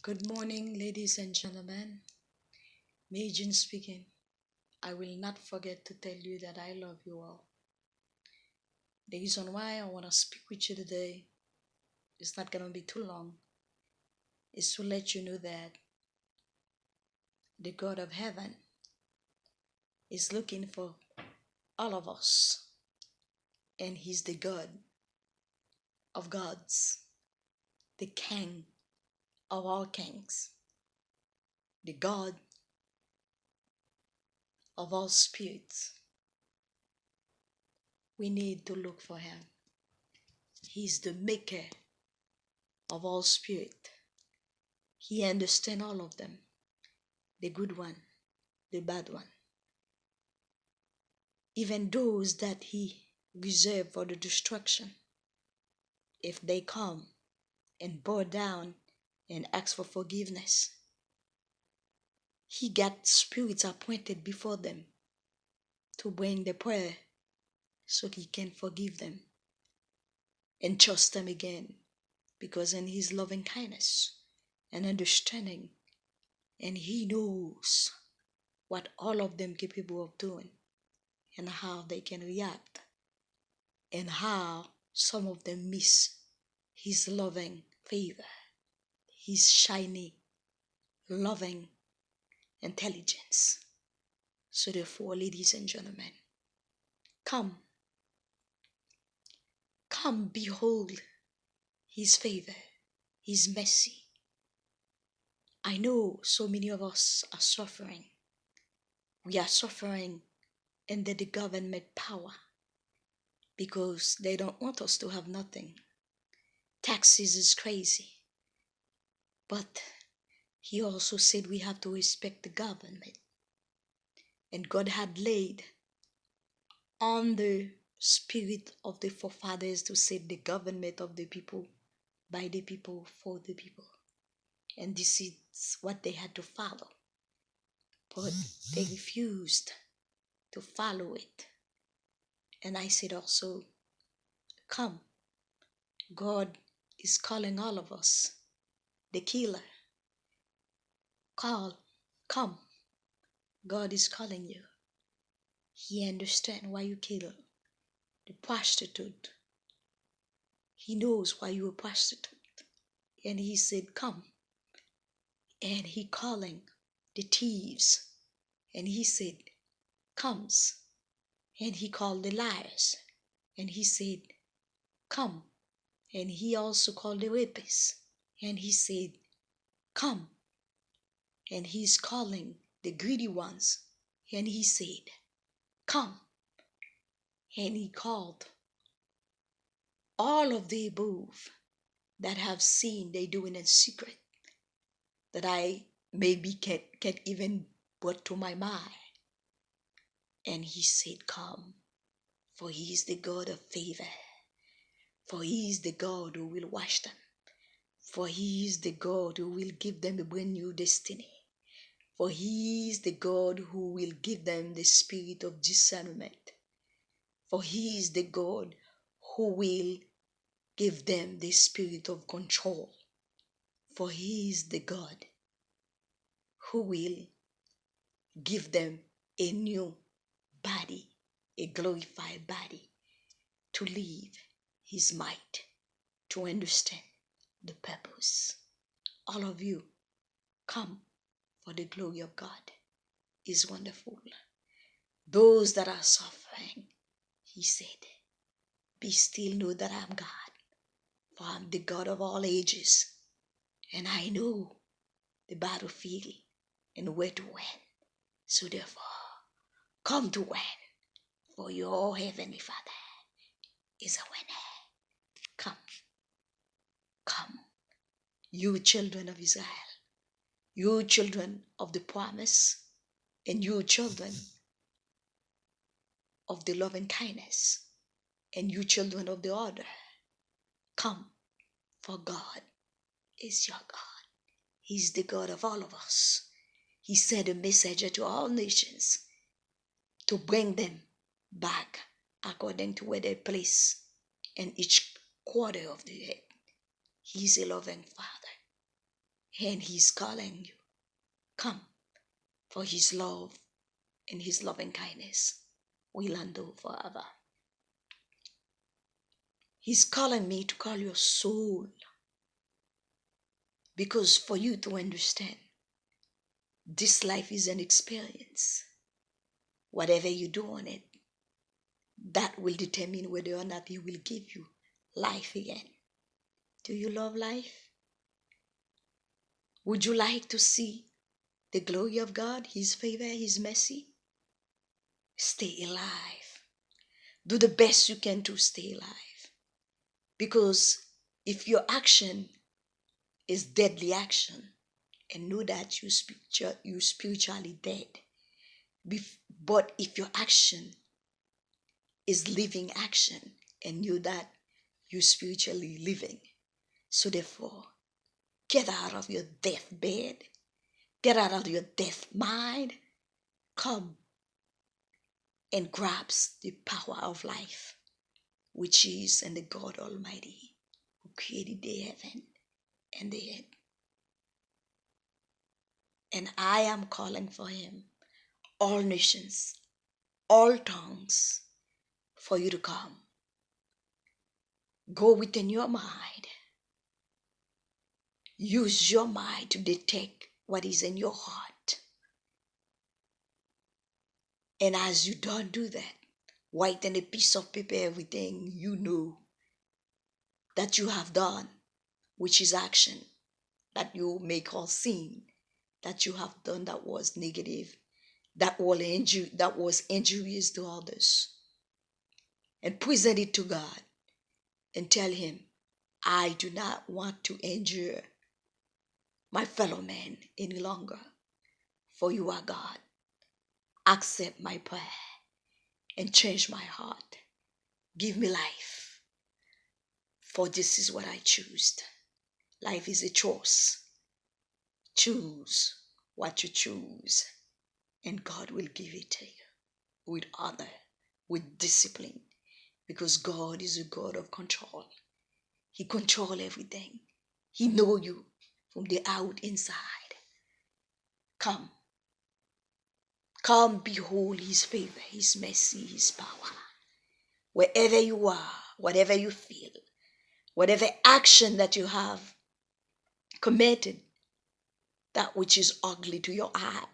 Good morning, ladies and gentlemen. Meijin speaking. I will not forget to tell you that I love you all. The reason why I want to speak with you today is not going to be too long, is to let you know that the God of heaven is looking for all of us, and He's the God of gods, the King of all kings, the God of all spirits. We need to look for Him. He's the maker of all spirit. He understands all of them, the good one, the bad one, even those that He reserved for the destruction. If they come and bow down and ask for forgiveness, He got spirits appointed before them to bring the prayer so He can forgive them and trust them again, because in His loving kindness and understanding, and He knows what all of them capable of doing and how they can react, and how some of them miss His loving favor, His shiny, loving intelligence. So therefore, ladies and gentlemen, come behold His favor, His mercy. I know so many of us are suffering. We are suffering under the government power because they don't want us to have nothing. Taxes is crazy. But He also said we have to respect the government. And God had laid on the spirit of the forefathers to set the government of the people, by the people, for the people. And this is what they had to follow. But they refused to follow it. And I said also, come. God is calling all of us. The killer. Come. God is calling you. He understands why you kill. The prostitute. He knows why you're a prostitute. And He said, come. And He calling the thieves. And He said, comes. And He called the liars. And He said, come. And He also called the rapists. And He said, come. And He's calling the greedy ones. And He said, come. And He called all of the above that have seen they doing in secret, that I maybe can't even put to my mind. And He said, come, for He is the God of favor, for He is the God who will wash them, for He is the God who will give them a brand new destiny, for He is the God who will give them the spirit of discernment, for He is the God who will give them the spirit of control, for He is the God who will give them a new body, a glorified body, to live His might, to understand the purpose. All of you, come, for the glory of God is wonderful. Those that are suffering, He said, be still, know that I'm God, for I'm the God of all ages, and I know the battlefield and where to win. So therefore, come to win, for your Heavenly Father is a winner. Come, you children of Israel, you children of the promise, and you children of the loving kindness, and you children of the order. Come, for God is your God. He's the God of all of us. He sent a messenger to all nations to bring them back according to where they place in each quarter of the earth. He's a loving Father. And He's calling you. Come, for His love and His loving kindness will endure forever. He's calling me to call your soul, because for you to understand, this life is an experience. Whatever you do on it, that will determine whether or not He will give you life again. Do you love life? Would you like to see the glory of God, His favor, His mercy? Stay alive. Do the best you can to stay alive. Because if your action is deadly action, and know that you spiritually dead. But if your action is living action, and know that you spiritually living, so therefore, get out of your deathbed, get out of your death mind, come and grasp the power of life, which is in the God Almighty, who created the heaven and the earth. And I am calling for Him, all nations, all tongues, for you to come. Go within your mind. Use your mind to detect what is in your heart. And as you don't do that, write on a piece of paper everything you know that you have done, which is action, that you may call sin, that you have done that was negative, that was injurious to others. And present it to God and tell Him, I do not want to injure my fellow man any longer, for you are God. Accept my prayer and change my heart. Give me life, for this is what I choose. Life is a choice. Choose what you choose, and God will give it to you with honor, with discipline, because God is a God of control. He controls everything. He knows you from the out inside. Come. Come, behold His favor, His mercy, His power. Wherever you are, whatever you feel, whatever action that you have committed, that which is ugly to your eye,